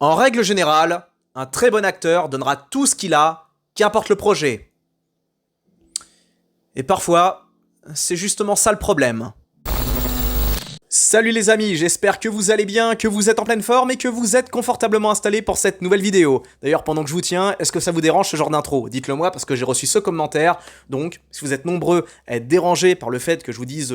En règle générale, un très bon acteur donnera tout ce qu'il a, qu'importe le projet. Et parfois, c'est justement ça le problème. Salut les amis, j'espère que vous allez bien, que vous êtes en pleine forme et que vous êtes confortablement installés pour cette nouvelle vidéo. D'ailleurs, pendant que je vous tiens, est-ce que ça vous dérange ce genre d'intro? Dites-le moi parce que j'ai reçu ce commentaire. Donc, si vous êtes nombreux à être dérangés par le fait que je vous dise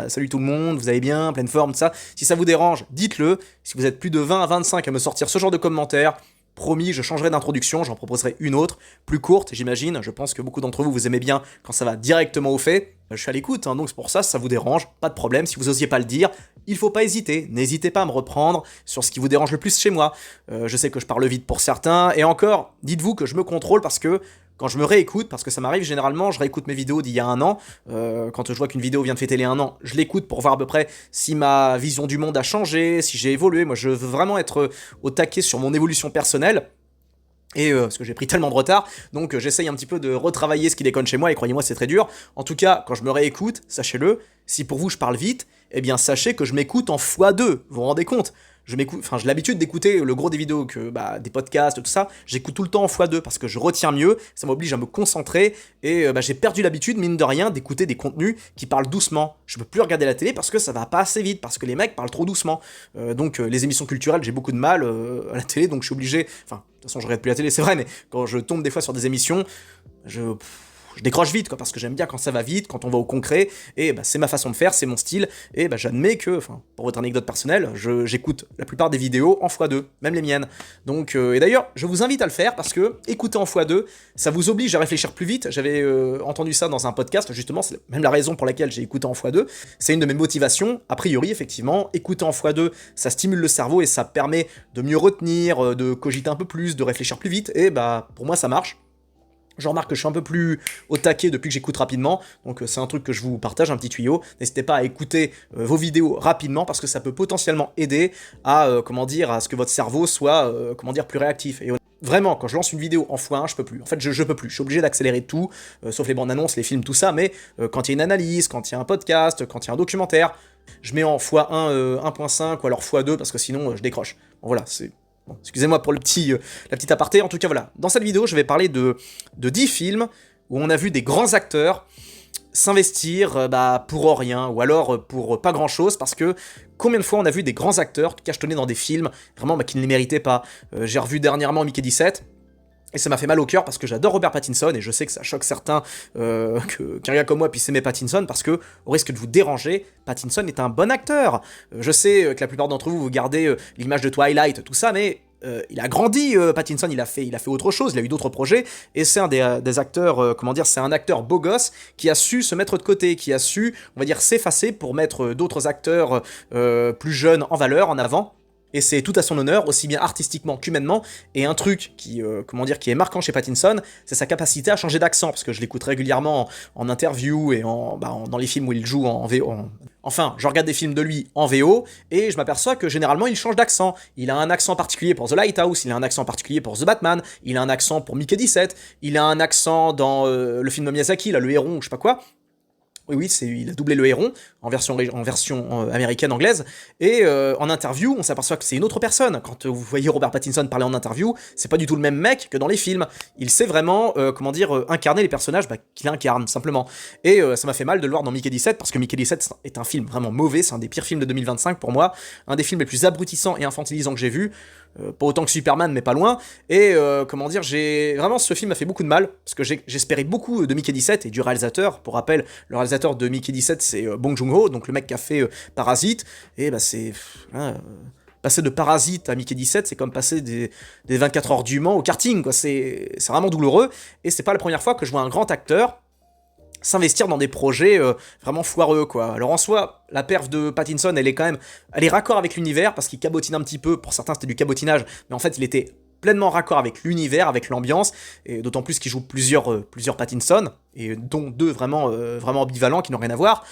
salut tout le monde, vous allez bien, pleine forme, tout ça, si ça vous dérange, dites-le. Si vous êtes plus de 20 à 25 à me sortir ce genre de commentaires, promis, je changerai d'introduction, j'en proposerai une autre, plus courte, j'imagine. Je pense que beaucoup d'entre vous, vous aimez bien quand ça va directement au fait. Je suis à l'écoute, donc c'est pour ça, si ça vous dérange, pas de problème. Si vous osiez pas le dire, il faut pas hésiter. N'hésitez pas à me reprendre sur ce qui vous dérange le plus chez moi. Je sais que je parle vite pour certains, et encore, dites-vous que je me contrôle parce que quand je me réécoute, parce que ça m'arrive généralement, je réécoute mes vidéos d'il y a un an, quand je vois qu'une vidéo vient de fêter les 1 an, je l'écoute pour voir à peu près si ma vision du monde a changé, si j'ai évolué. Moi je veux vraiment être au taquet sur mon évolution personnelle, et parce que j'ai pris tellement de retard, donc j'essaye un petit peu de retravailler ce qui déconne chez moi, et croyez-moi c'est très dur. En tout cas, quand je me réécoute, sachez-le, si pour vous je parle vite, eh bien sachez que je m'écoute en x2, vous vous rendez compte? J'ai l'habitude d'écouter le gros des vidéos, des podcasts, tout ça, j'écoute tout le temps en x2 parce que je retiens mieux, ça m'oblige à me concentrer, et j'ai perdu l'habitude, mine de rien, d'écouter des contenus qui parlent doucement. Je peux plus regarder la télé parce que ça va pas assez vite, parce que les mecs parlent trop doucement. Donc les émissions culturelles, j'ai beaucoup de mal à la télé, donc je suis obligé, enfin, de toute façon je regarde plus la télé, c'est vrai, mais quand je tombe des fois sur des émissions, je décroche vite, parce que j'aime bien quand ça va vite, quand on va au concret, et c'est ma façon de faire, c'est mon style, et j'admets que, pour votre anecdote personnelle, j'écoute la plupart des vidéos en x2, même les miennes. Donc, et d'ailleurs, je vous invite à le faire, parce que écouter en x2, ça vous oblige à réfléchir plus vite. J'avais entendu ça dans un podcast, justement, c'est même la raison pour laquelle j'ai écouté en x2, c'est une de mes motivations, a priori, effectivement, écouter en x2, ça stimule le cerveau, et ça permet de mieux retenir, de cogiter un peu plus, de réfléchir plus vite, et pour moi ça marche. Je remarque que je suis un peu plus au taquet depuis que j'écoute rapidement, donc c'est un truc que je vous partage, un petit tuyau. N'hésitez pas à écouter vos vidéos rapidement, parce que ça peut potentiellement aider à, à ce que votre cerveau soit, plus réactif. Et vraiment, quand je lance une vidéo en x1, je peux plus. En fait, je peux plus. Je suis obligé d'accélérer tout, sauf les bandes annonces, les films, tout ça, mais quand il y a une analyse, quand il y a un podcast, quand il y a un documentaire, je mets en x1, 1.5 ou alors x2, parce que sinon, je décroche. Bon, voilà, c'est... Bon, excusez-moi pour la petite aparté, en tout cas voilà, dans cette vidéo je vais parler de 10 films où on a vu des grands acteurs s'investir pour rien, ou alors pour pas grand chose, parce que combien de fois on a vu des grands acteurs cachetonnés dans des films, vraiment qui ne les méritaient pas. J'ai revu dernièrement Mickey 17, et ça m'a fait mal au cœur parce que j'adore Robert Pattinson, et je sais que ça choque certains qu'un gars comme moi puisse aimer Pattinson, parce que, au risque de vous déranger, Pattinson est un bon acteur. Je sais que la plupart d'entre vous, vous gardez l'image de Twilight, tout ça, mais il a grandi, Pattinson, il a fait autre chose, il a eu d'autres projets, et c'est un des acteurs, c'est un acteur beau gosse qui a su se mettre de côté, qui a su, s'effacer pour mettre d'autres acteurs plus jeunes en valeur, en avant. Et c'est tout à son honneur, aussi bien artistiquement qu'humainement. Et un truc qui est marquant chez Pattinson, c'est sa capacité à changer d'accent, parce que je l'écoute régulièrement en interview et dans les films où il joue en VO. Enfin, je regarde des films de lui en VO, et je m'aperçois que généralement il change d'accent. Il a un accent particulier pour The Lighthouse, il a un accent particulier pour The Batman, il a un accent pour Mickey 17, il a un accent dans le film de Miyazaki, là, Le Héron, ou je sais pas quoi. Oui, il a doublé le héron en version américaine, anglaise, et en interview, on s'aperçoit que c'est une autre personne. Quand vous voyez Robert Pattinson parler en interview, c'est pas du tout le même mec que dans les films. Il sait vraiment, incarner les personnages qu'il incarne, simplement. Et ça m'a fait mal de le voir dans Mickey 17, parce que Mickey 17 est un film vraiment mauvais, c'est un des pires films de 2025 pour moi, un des films les plus abrutissants et infantilisants que j'ai vu. Pas autant que Superman, mais pas loin, et vraiment, ce film m'a fait beaucoup de mal, parce que j'espérais beaucoup de Mickey 17 et du réalisateur. Pour rappel, le réalisateur de Mickey 17, c'est Bong Joon-ho, donc le mec qui a fait Parasite, et passer de Parasite à Mickey 17, c'est comme passer des 24 heures du Mans au karting, quoi. C'est vraiment douloureux, et c'est pas la première fois que je vois un grand acteur s'investir dans des projets vraiment foireux, quoi. Alors en soi, la perf de Pattinson, elle est raccord avec l'univers, parce qu'il cabotine un petit peu, pour certains c'était du cabotinage, mais en fait il était pleinement raccord avec l'univers, avec l'ambiance, et d'autant plus qu'il joue plusieurs Pattinson, et dont 2 vraiment ambivalents, qui n'ont rien à voir.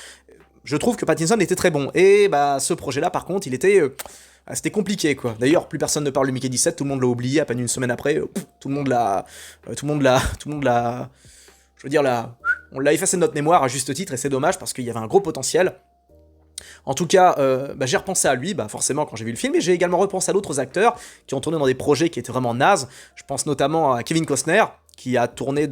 Je trouve que Pattinson était très bon, et ce projet-là par contre, c'était compliqué, quoi. D'ailleurs, plus personne ne parle de Mickey 17, tout le monde l'a oublié, à peine une semaine après, tout le monde l'a... Je veux dire, on l'a effacé de notre mémoire à juste titre, et c'est dommage, parce qu'il y avait un gros potentiel. En tout cas, j'ai repensé à lui, forcément quand j'ai vu le film, et j'ai également repensé à d'autres acteurs qui ont tourné dans des projets qui étaient vraiment nazes. Je pense notamment à Kevin Costner, qui a tourné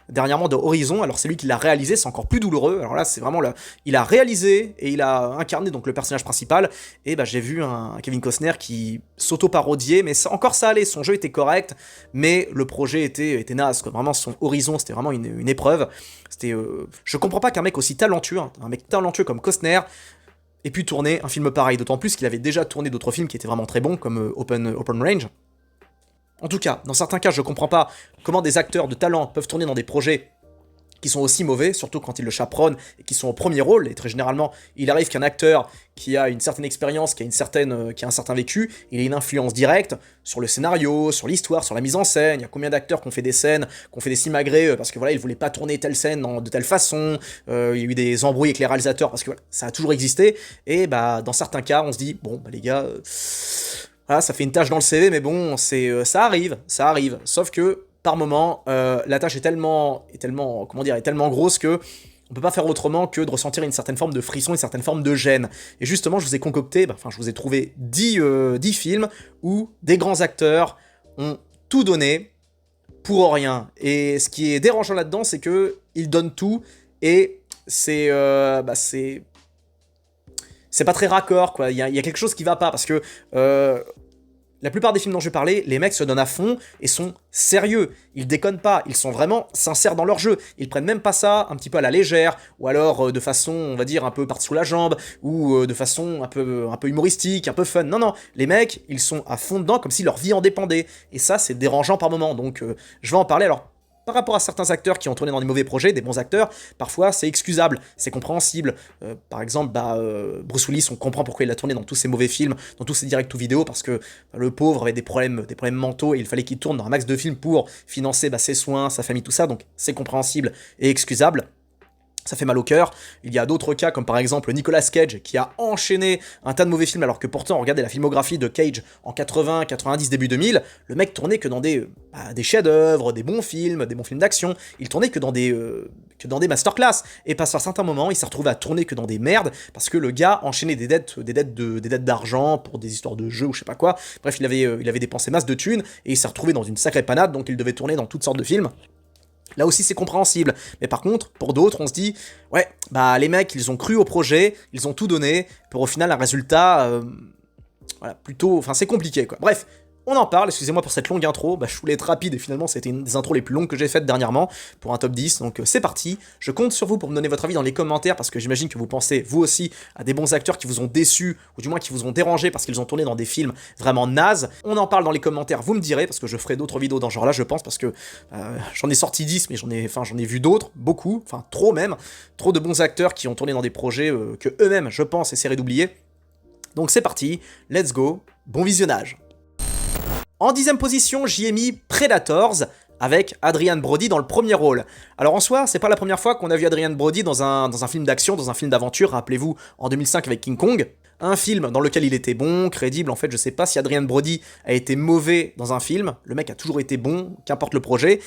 dernièrement dans Horizon. Alors c'est lui qui l'a réalisé, c'est encore plus douloureux. Alors là, c'est vraiment il a réalisé et il a incarné donc le personnage principal. Et j'ai vu un Kevin Costner qui s'auto-parodiait, mais encore ça allait, son jeu était correct, mais le projet était naze, quoi. Vraiment, son Horizon, c'était vraiment une épreuve. Je comprends pas qu'un mec aussi talentueux, hein, un mec talentueux comme Costner, ait pu tourner un film pareil, d'autant plus qu'il avait déjà tourné d'autres films qui étaient vraiment très bons, comme Open Range. En tout cas, dans certains cas, je comprends pas comment des acteurs de talent peuvent tourner dans des projets qui sont aussi mauvais, surtout quand ils le chaperonnent et qui sont au premier rôle, et très généralement, il arrive qu'un acteur qui a une certaine expérience, qui a un certain vécu, il a une influence directe sur le scénario, sur l'histoire, sur la mise en scène. Il y a combien d'acteurs qui ont fait des scènes, qui ont fait des simagrées parce que voilà, ils voulaient pas tourner telle scène de telle façon, il y a eu des embrouilles avec les réalisateurs parce que voilà, ça a toujours existé, et dans certains cas, on se dit, bon, les gars... voilà, ça fait une tâche dans le CV, mais bon, ça arrive. Sauf que, par moment, la tâche est tellement grosse que on peut pas faire autrement que de ressentir une certaine forme de frisson, une certaine forme de gêne. Et justement, je vous ai concocté, je vous ai trouvé 10 films où des grands acteurs ont tout donné pour rien. Et ce qui est dérangeant là-dedans, c'est que ils donnent tout, et c'est pas très raccord, quoi. Il y a quelque chose qui va pas, parce que la plupart des films dont je vais parler, les mecs se donnent à fond et sont sérieux. Ils déconnent pas, ils sont vraiment sincères dans leur jeu. Ils prennent même pas ça un petit peu à la légère, ou alors de façon, on va dire, un peu par-dessous la jambe, ou de façon un peu humoristique, un peu fun. Non, les mecs, ils sont à fond dedans comme si leur vie en dépendait. Et ça, c'est dérangeant par moment, donc je vais en parler. Alors, par rapport à certains acteurs qui ont tourné dans des mauvais projets, des bons acteurs, parfois c'est excusable, c'est compréhensible. Par exemple, Bruce Willis, on comprend pourquoi il a tourné dans tous ces mauvais films, dans tous ces direct-to-vidéo, parce que le pauvre avait des problèmes mentaux, et il fallait qu'il tourne dans un max de films pour financer ses soins, sa famille, tout ça, donc c'est compréhensible et excusable. Ça fait mal au cœur. Il y a d'autres cas, comme par exemple Nicolas Cage, qui a enchaîné un tas de mauvais films, alors que pourtant, regardez la filmographie de Cage en 80, 90, début 2000, le mec tournait que dans des chefs-d'œuvre, des bons films d'action. Il tournait que dans des masterclass. Et passé un certain moment, il s'est retrouvé à tourner que dans des merdes, parce que le gars enchaînait des dettes d'argent pour des histoires de jeux ou je sais pas quoi. Bref, il avait dépensé masse de thunes, et il s'est retrouvé dans une sacrée panade, donc il devait tourner dans toutes sortes de films. Là aussi, c'est compréhensible. Mais par contre, pour d'autres, on se dit, ouais, les mecs, ils ont cru au projet, ils ont tout donné, pour au final, un résultat, plutôt... Enfin, c'est compliqué, quoi. Bref, on en parle, excusez-moi pour cette longue intro, je voulais être rapide, et finalement, c'était une des intros les plus longues que j'ai faites dernièrement, pour un top 10, donc c'est parti. Je compte sur vous pour me donner votre avis dans les commentaires, parce que j'imagine que vous pensez, vous aussi, à des bons acteurs qui vous ont déçus, ou du moins qui vous ont dérangé, parce qu'ils ont tourné dans des films vraiment nazes. On en parle dans les commentaires, vous me direz, parce que je ferai d'autres vidéos dans ce genre-là, je pense, parce que j'en ai sorti 10, mais j'en ai vu d'autres, beaucoup, enfin trop même, trop de bons acteurs qui ont tourné dans des projets que eux-mêmes, je pense, essaieraient d'oublier. Donc c'est parti, let's go, bon visionnage. En 10ème position, j'y ai mis Predators, avec Adrien Brody dans le premier rôle. Alors en soi, c'est pas la première fois qu'on a vu Adrien Brody dans un film d'action, dans un film d'aventure, rappelez-vous, en 2005 avec King Kong. Un film dans lequel il était bon, crédible, en fait je sais pas si Adrien Brody a été mauvais dans un film, le mec a toujours été bon, qu'importe le projet,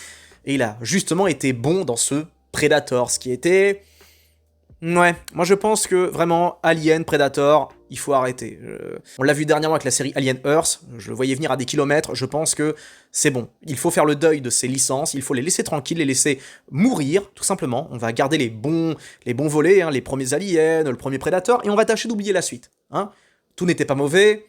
et il a justement été bon dans ce Predators, qui était... Ouais, moi je pense que vraiment, Alien, Predator, il faut arrêter. On l'a vu dernièrement avec la série Alien Earth, je le voyais venir à des kilomètres, je pense que c'est bon. Il faut faire le deuil de ces licences, il faut les laisser tranquilles, les laisser mourir, tout simplement. On va garder les bons volets, hein, les premiers Aliens, le premier Predator, et on va tâcher d'oublier la suite. Hein. Tout n'était pas mauvais,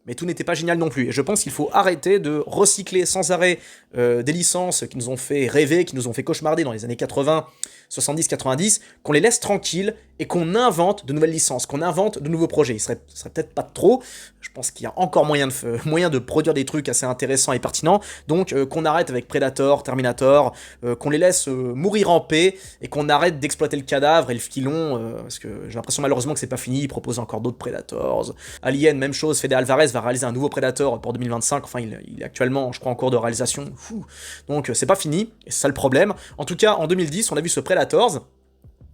mais tout n'était pas génial non plus. Et je pense qu'il faut arrêter de recycler sans arrêt des licences qui nous ont fait rêver, qui nous ont fait cauchemarder dans les années 80, 70, 90, qu'on les laisse tranquilles et qu'on invente de nouvelles licences, qu'on invente de nouveaux projets. Ce serait peut-être pas trop, je pense qu'il y a encore moyen de produire des trucs assez intéressants et pertinents, donc qu'on arrête avec Predator, Terminator, qu'on les laisse mourir en paix, et qu'on arrête d'exploiter le cadavre et le filon, parce que j'ai l'impression malheureusement que c'est pas fini, ils proposent encore d'autres Predators. Alien, même chose, Fede Alvarez va réaliser un nouveau Predator pour 2025, enfin il est actuellement, je crois, en cours de réalisation, donc c'est pas fini, et c'est ça le problème. En tout cas, en 2010, on a vu ce Predators,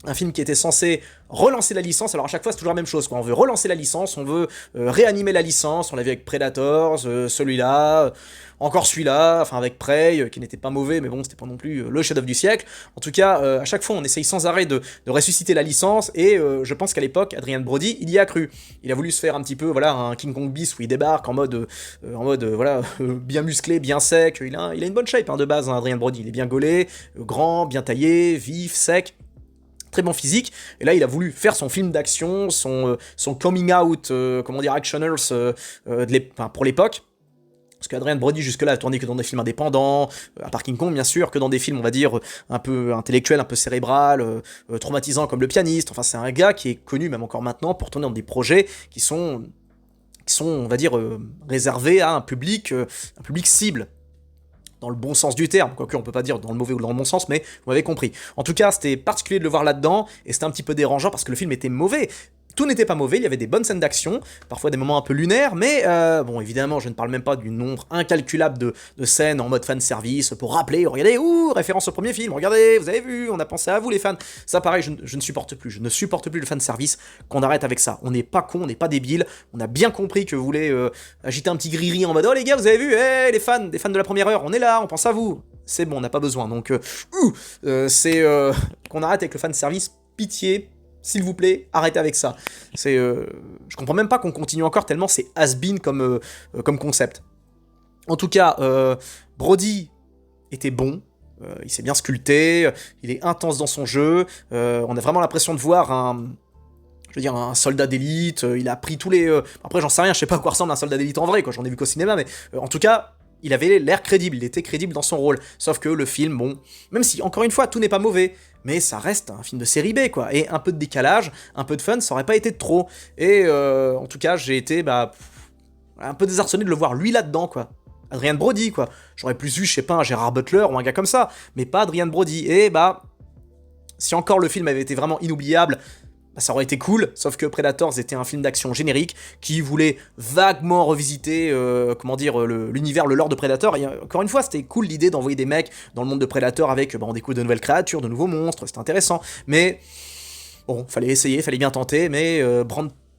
un film qui était censé relancer la licence. Alors à chaque fois c'est toujours la même chose, quoi. On veut relancer la licence, on veut réanimer la licence. On l'a vu avec Predators, celui-là, encore celui-là, enfin avec Prey, qui n'était pas mauvais, mais bon, c'était pas non plus le chef-d'œuvre du siècle. En tout cas, à chaque fois on essaye sans arrêt de ressusciter la licence, et je pense qu'à l'époque, Adrien Brody, il y a cru. Il a voulu se faire un petit peu, voilà, un King Kong bis où il débarque en mode voilà, bien musclé, bien sec. Il a une bonne shape, hein, de base, hein, Adrien Brody. Il est bien gaulé, grand, bien taillé, vif, sec. Très bon physique, et là il a voulu faire son film d'action, son coming out, comment dire, actioners pour l'époque. Parce qu'Adrien Brody jusque-là a tourné que dans des films indépendants, à part King Kong bien sûr, que dans des films on va dire un peu intellectuels, un peu cérébral, traumatisants comme Le Pianiste. Enfin c'est un gars qui est connu même encore maintenant pour tourner dans des projets qui sont on va dire, réservés à un public cible, dans le bon sens du terme, quoique on peut pas dire dans le mauvais ou dans le bon sens, mais vous m'avez compris. En tout cas, c'était particulier de le voir là-dedans, et c'était un petit peu dérangeant parce que le film était mauvais. Tout n'était pas mauvais, il y avait des bonnes scènes d'action, parfois des moments un peu lunaires, mais bon, évidemment, je ne parle même pas du nombre incalculable de scènes en mode fanservice pour rappeler, regardez, référence au premier film, regardez, vous avez vu, on a pensé à vous les fans. Ça, pareil, je ne supporte plus, je ne supporte plus le fanservice, qu'on arrête avec ça. On n'est pas con, on n'est pas débile, on a bien compris que vous voulez agiter un petit griri en mode, oh les gars, vous avez vu, hey, les fans de la première heure, on est là, on pense à vous. C'est bon, on n'a pas besoin, donc c'est qu'on arrête avec le fanservice, pitié. S'il vous plaît, arrêtez avec ça. Je comprends même pas qu'on continue encore tellement c'est has-been comme concept. En tout cas, Brody était bon. Il s'est bien sculpté. Il est intense dans son jeu. On a vraiment l'impression de voir un soldat d'élite. Il a pris tous les... Après, j'en sais rien. Je sais pas à quoi ressemble un soldat d'élite en vrai, quoi. J'en ai vu qu'au cinéma, mais en tout cas... Il avait l'air crédible, il était crédible dans son rôle. Sauf que le film, bon, même si, encore une fois, tout n'est pas mauvais, mais ça reste un film de série B, quoi. Et un peu de décalage, un peu de fun, ça aurait pas été de trop. Et en tout cas, j'ai été, un peu désarçonné de le voir lui là-dedans, quoi. Adrien Brody, quoi. J'aurais plus vu, je sais pas, un Gérard Butler ou un gars comme ça, mais pas Adrien Brody. Et si encore le film avait été vraiment inoubliable, ça aurait été cool, sauf que Predators était un film d'action générique qui voulait vaguement revisiter, l'univers, le lore de Predator. Et encore une fois, c'était cool l'idée d'envoyer des mecs dans le monde de Predator avec, on découvre de nouvelles créatures, de nouveaux monstres, c'était intéressant. Mais bon, fallait essayer, fallait bien tenter, mais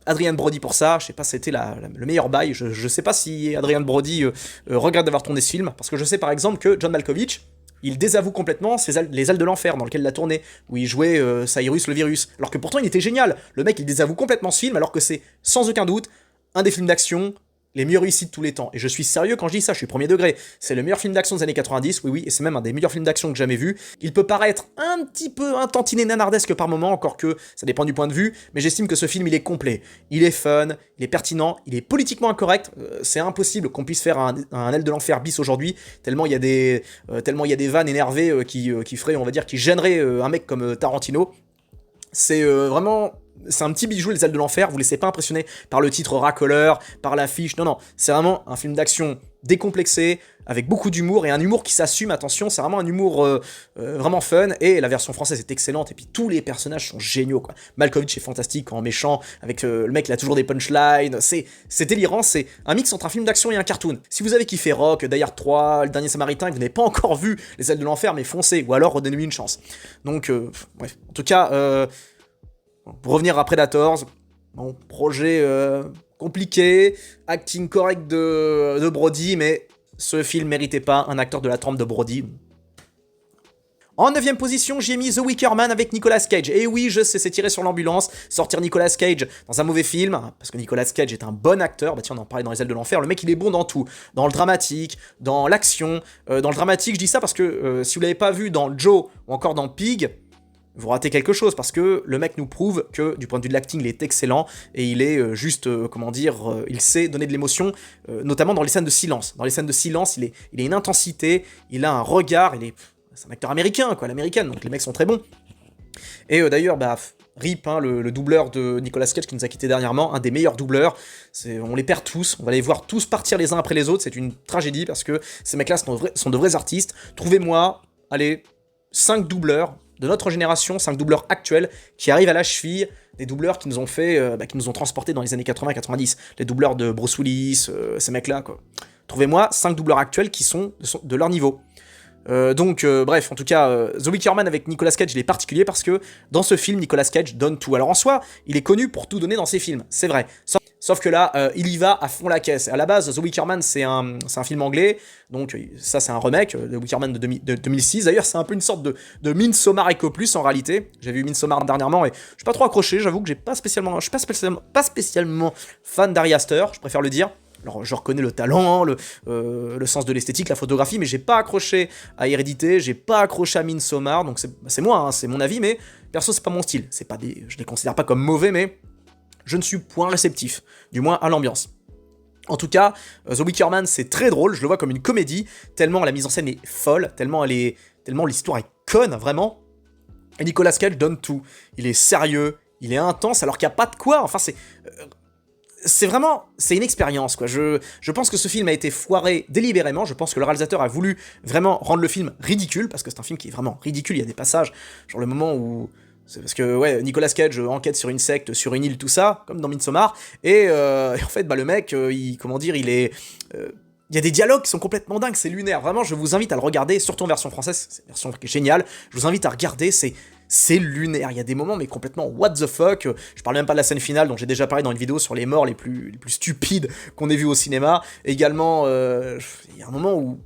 Adrien Brody pour ça, je sais pas, c'était le meilleur bail. Je sais pas si Adrien Brody regrette d'avoir tourné ce film, parce que je sais par exemple que John Malkovich, il désavoue complètement les ailes de l'enfer dans lequel il a tourné, où il jouait Cyrus le virus. Alors que pourtant il était génial. Le mec il désavoue complètement ce film, alors que c'est sans aucun doute un des films d'action les mieux réussis de tous les temps. Et je suis sérieux quand je dis ça, je suis premier degré. C'est le meilleur film d'action des années 90, oui, et c'est même un des meilleurs films d'action que j'ai jamais vu. Il peut paraître un petit peu un tantinet nanardesque par moment, encore que ça dépend du point de vue, mais j'estime que ce film il est complet. Il est fun, il est pertinent, il est politiquement incorrect. C'est impossible qu'on puisse faire un aile de l'enfer bis aujourd'hui, tellement il y a des vannes énervées qui feraient, on va dire, qui gêneraient un mec comme Tarantino. C'est vraiment... C'est un petit bijou, Les Ailes de l'Enfer, vous ne laissez pas impressionner par le titre racoleur, par l'affiche, non, c'est vraiment un film d'action décomplexé, avec beaucoup d'humour, et un humour qui s'assume, attention, c'est vraiment un humour vraiment fun, et la version française est excellente, et puis tous les personnages sont géniaux, quoi. Malkovich est fantastique en méchant, avec le mec, il a toujours des punchlines, c'est délirant, c'est un mix entre un film d'action et un cartoon. Si vous avez kiffé Rock, Die Hard 3, Le Dernier Samaritain, et que vous n'avez pas encore vu Les Ailes de l'Enfer, mais foncez, ou alors redonnez-lui une chance. Donc, bref, en tout cas... Pour revenir à Predators, bon, projet compliqué, acting correct de Brody, mais ce film méritait pas un acteur de la trempe de Brody. En 9ème position, j'ai mis The Wicker Man avec Nicolas Cage. Et oui, je sais, c'est tiré sur l'ambulance, sortir Nicolas Cage dans un mauvais film, parce que Nicolas Cage est un bon acteur, tiens, on en parlait dans Les Ailes de l'Enfer, le mec il est bon dans tout, dans le dramatique, dans l'action, dans le dramatique, je dis ça parce que si vous l'avez pas vu dans Joe ou encore dans Pig, vous ratez quelque chose, parce que le mec nous prouve que, du point de vue de l'acting, il est excellent, et il est il sait donner de l'émotion, notamment dans les scènes de silence. Dans les scènes de silence, il a une intensité, il a un regard, c'est un acteur américain, quoi, l'américaine, donc les mecs sont très bons. Et d'ailleurs, RIP, le doubleur de Nicolas Cage qui nous a quitté dernièrement, un des meilleurs doubleurs, on les perd tous, on va les voir tous partir les uns après les autres, c'est une tragédie, parce que ces mecs-là sont de vrais artistes. Trouvez-moi, 5 doubleurs, de notre génération, 5 doubleurs actuels qui arrivent à la cheville des doubleurs qui nous ont qui nous ont transportés dans les années 80-90. Les doubleurs de Bruce Willis, ces mecs-là, quoi. Trouvez-moi 5 doubleurs actuels qui sont de leur niveau. Bref, en tout cas, The Wicker Man avec Nicolas Cage, il est particulier parce que dans ce film, Nicolas Cage donne tout. Alors en soi, il est connu pour tout donner dans ses films, c'est vrai. Sauf que là, il y va à fond la caisse. À la base, The Wicker Man, c'est un film anglais, donc ça c'est un remake, The Wicker Man de 2006. D'ailleurs, c'est un peu une sorte de Midsommar Echo Plus en réalité. J'ai vu Midsommar dernièrement et je suis pas trop accroché, j'avoue que je suis pas spécialement fan d'Ari Aster, je préfère le dire. Alors je reconnais le talent, le sens de l'esthétique, la photographie, mais j'ai pas accroché à Hérédité, j'ai pas accroché à Midsommar, donc c'est moi, hein, c'est mon avis, mais perso c'est pas mon style. Je les considère pas comme mauvais, mais je ne suis point réceptif, du moins à l'ambiance. En tout cas, The Wicker Man c'est très drôle, je le vois comme une comédie, tellement la mise en scène est folle, tellement l'histoire est conne, vraiment. Et Nicolas Cage donne tout. Il est sérieux, il est intense, alors qu'il n'y a pas de quoi, enfin c'est une expérience, quoi. Je pense que ce film a été foiré délibérément, je pense que le réalisateur a voulu vraiment rendre le film ridicule, parce que c'est un film qui est vraiment ridicule, il y a des passages, genre le moment où... C'est parce que, ouais, Nicolas Cage enquête sur une secte, sur une île, tout ça, comme dans Midsommar, et en fait, le mec, il y a des dialogues qui sont complètement dingues, c'est lunaire. Vraiment, je vous invite à le regarder, surtout en version française, c'est une version qui est géniale. Je vous invite à regarder, c'est lunaire. Il y a des moments, mais complètement what the fuck. Je parle même pas de la scène finale, dont j'ai déjà parlé dans une vidéo sur les morts les plus stupides qu'on ait vu au cinéma. Également, il y a un moment où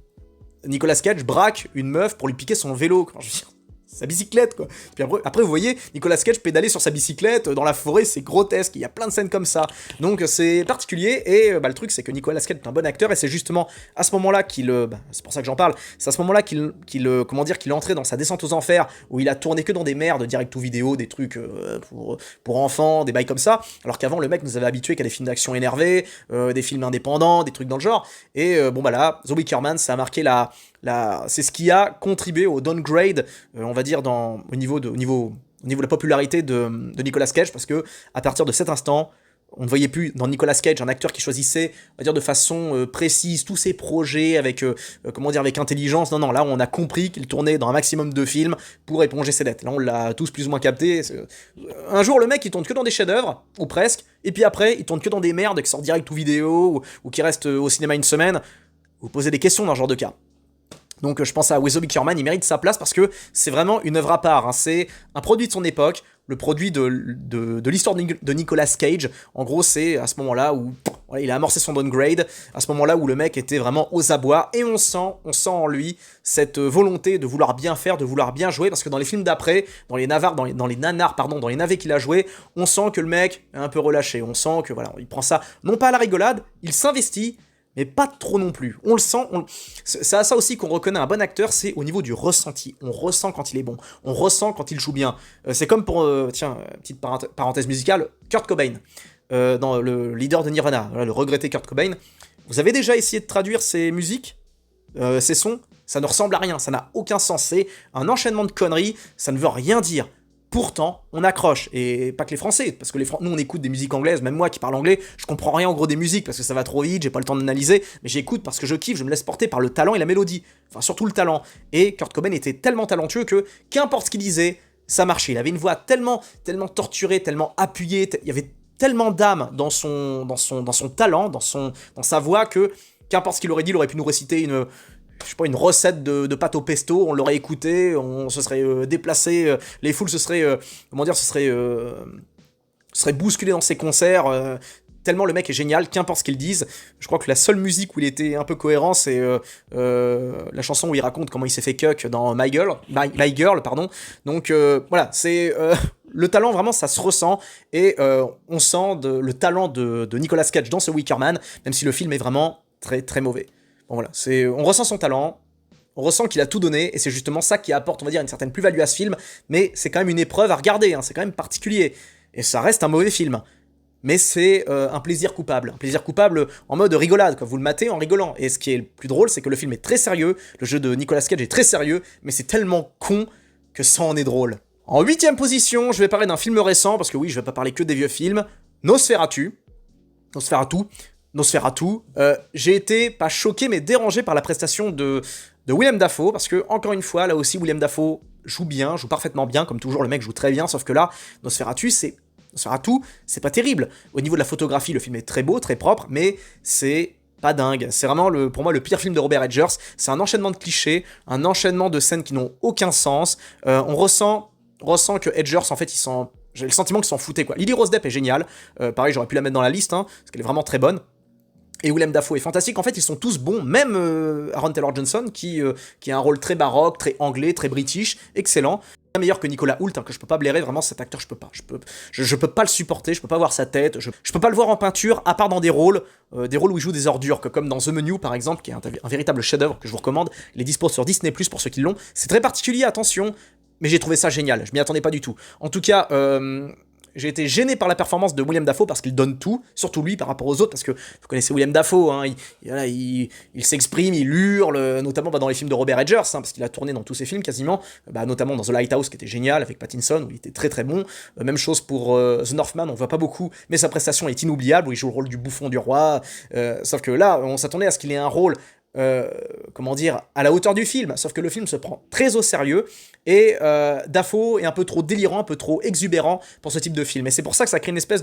Nicolas Cage braque une meuf pour lui piquer son vélo. Quand je veux dire, sa bicyclette, quoi. Puis après, vous voyez Nicolas Cage pédaler sur sa bicyclette dans la forêt, c'est grotesque, il y a plein de scènes comme ça. Donc c'est particulier, et le truc c'est que Nicolas Cage est un bon acteur, et c'est justement à ce moment-là c'est pour ça que j'en parle, c'est à ce moment-là qu'il est entré dans sa descente aux enfers, où il a tourné que dans des merdes direct to vidéo, des trucs pour enfants, des bails comme ça, alors qu'avant le mec nous avait habitués qu'à des films d'action énervés, des films indépendants, des trucs dans le genre, et là, The Wicker Man, ça a marqué c'est ce qui a contribué au downgrade, on va dire, au niveau de la popularité de Nicolas Cage, parce que à partir de cet instant, on ne voyait plus dans Nicolas Cage un acteur qui choisissait, on va dire, de façon précise tous ses projets avec intelligence. Non, là on a compris qu'il tournait dans un maximum de films pour éponger ses dettes. Là on l'a tous plus ou moins capté. Un jour le mec il tourne que dans des chefs-d'œuvre, ou presque, et puis après il tourne que dans des merdes qui sortent direct ou vidéo, ou qui restent au cinéma une semaine. Vous posez des questions dans ce genre de cas. Donc je pense à The Wicker Man, il mérite sa place parce que c'est vraiment une œuvre à part, hein. C'est un produit de son époque, le produit de l'histoire de Nicolas Cage. En gros, c'est à ce moment-là où il a amorcé son downgrade, à ce moment-là où le mec était vraiment aux abois, et on sent en lui cette volonté de vouloir bien faire, de vouloir bien jouer, parce que dans les films d'après, dans les navets qu'il a joué, on sent que le mec est un peu relâché, on sent que il prend ça non pas à la rigolade, il s'investit, mais pas trop non plus. On le sent, c'est à ça aussi qu'on reconnaît un bon acteur, c'est au niveau du ressenti. On ressent quand il est bon, on ressent quand il joue bien. C'est comme pour, petite parenthèse musicale, Kurt Cobain, dans le leader de Nirvana, le regretté Kurt Cobain. Vous avez déjà essayé de traduire ses musiques, ses sons? Ça ne ressemble à rien, ça n'a aucun sens, c'est un enchaînement de conneries, ça ne veut rien dire. Pourtant, on accroche, et pas que les Français, parce que nous on écoute des musiques anglaises, même moi qui parle anglais, je comprends rien en gros des musiques, parce que ça va trop vite, j'ai pas le temps d'analyser, mais j'écoute parce que je kiffe, je me laisse porter par le talent et la mélodie, enfin surtout le talent, et Kurt Cobain était tellement talentueux que, qu'importe ce qu'il disait, ça marchait, il avait une voix tellement torturée, tellement appuyée, il y avait tellement d'âme dans son talent, dans sa voix, que, qu'importe ce qu'il aurait dit, il aurait pu nous réciter une recette de pâte au pesto, on l'aurait écouté, on se serait déplacé, les foules se seraient, bousculées dans ses concerts, tellement le mec est génial, qu'importe ce qu'ils disent. Je crois que la seule musique où il était un peu cohérent, c'est la chanson où il raconte comment il s'est fait cuck dans My Girl, pardon. Donc c'est... le talent, vraiment, ça se ressent, et on sent le talent de Nicolas Cage dans ce Wicker Man, même si le film est vraiment très très mauvais. Bon on ressent son talent, on ressent qu'il a tout donné, et c'est justement ça qui apporte, on va dire, une certaine plus-value à ce film, mais c'est quand même une épreuve à regarder, hein, c'est quand même particulier, et ça reste un mauvais film. Mais c'est un plaisir coupable en mode rigolade, quoi. Vous le matez en rigolant, et ce qui est le plus drôle, c'est que le film est très sérieux, le jeu de Nicolas Cage est très sérieux, mais c'est tellement con que ça en est drôle. En 8ème position, je vais parler d'un film récent, parce que oui, je vais pas parler que des vieux films, Nosferatu, j'ai été, pas choqué, mais dérangé par la prestation de Willem Dafoe, parce que, encore une fois, là aussi, Willem Dafoe joue parfaitement bien, comme toujours, le mec joue très bien, sauf que là, Nosferatu, c'est pas terrible. Au niveau de la photographie, le film est très beau, très propre, mais c'est pas dingue. C'est vraiment, pour moi, le pire film de Robert Eggers. C'est un enchaînement de clichés, un enchaînement de scènes qui n'ont aucun sens. On ressent que Eggers, en fait, j'ai le sentiment qu'il s'en foutait, quoi. Lily Rose Depp est géniale. Pareil, j'aurais pu la mettre dans la liste, hein, parce qu'elle est vraiment très bonne. Et Willem Dafoe est fantastique. En fait, ils sont tous bons, même Aaron Taylor-Johnson, qui a un rôle très baroque, très anglais, très british, excellent. Meilleur que Nicolas Hoult, hein, que je peux pas blairer, vraiment cet acteur je peux pas, je peux pas le supporter, je peux pas voir sa tête, je peux pas le voir en peinture, à part dans des rôles où il joue des ordures, comme dans The Menu par exemple, qui est un véritable chef-d'œuvre que je vous recommande. Il est dispo sur Disney+ pour ceux qui l'ont. C'est très particulier, attention, mais j'ai trouvé ça génial, je m'y attendais pas du tout. En tout cas, j'ai été gêné par la performance de Willem Dafoe parce qu'il donne tout, surtout lui par rapport aux autres, parce que vous connaissez Willem Dafoe, hein, il s'exprime, il hurle, notamment dans les films de Robert Eggers, hein, parce qu'il a tourné dans tous ses films quasiment, notamment dans The Lighthouse qui était génial avec Pattinson, où il était très très bon. Même chose pour The Northman, on voit pas beaucoup, mais sa prestation est inoubliable, où il joue le rôle du bouffon du roi, sauf que là, on s'attendait à ce qu'il ait un rôle à la hauteur du film, sauf que le film se prend très au sérieux, et Dafoe est un peu trop délirant, un peu trop exubérant pour ce type de film, et c'est pour ça que ça crée une espèce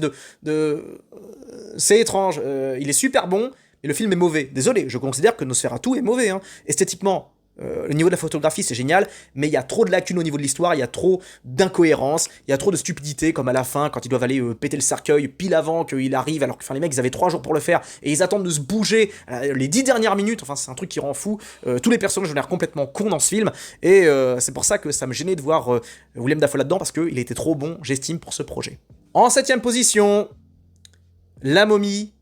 c'est étrange, il est super bon, mais le film est mauvais. Désolé, je considère que Nosferatu est mauvais, hein. Esthétiquement, le niveau de la photographie c'est génial, mais il y a trop de lacunes au niveau de l'histoire, il y a trop d'incohérences, il y a trop de stupidité, comme à la fin quand ils doivent aller péter le cercueil pile avant qu'il arrive, alors que les mecs ils avaient 3 jours pour le faire et ils attendent de se bouger les 10 dernières minutes. Enfin, c'est un truc qui rend fou. Tous les personnages ont l'air complètement cons dans ce film, et c'est pour ça que ça me gênait de voir Willem Dafoe là-dedans, parce qu'il était trop bon, j'estime, pour ce projet. En 7ème position, La Momie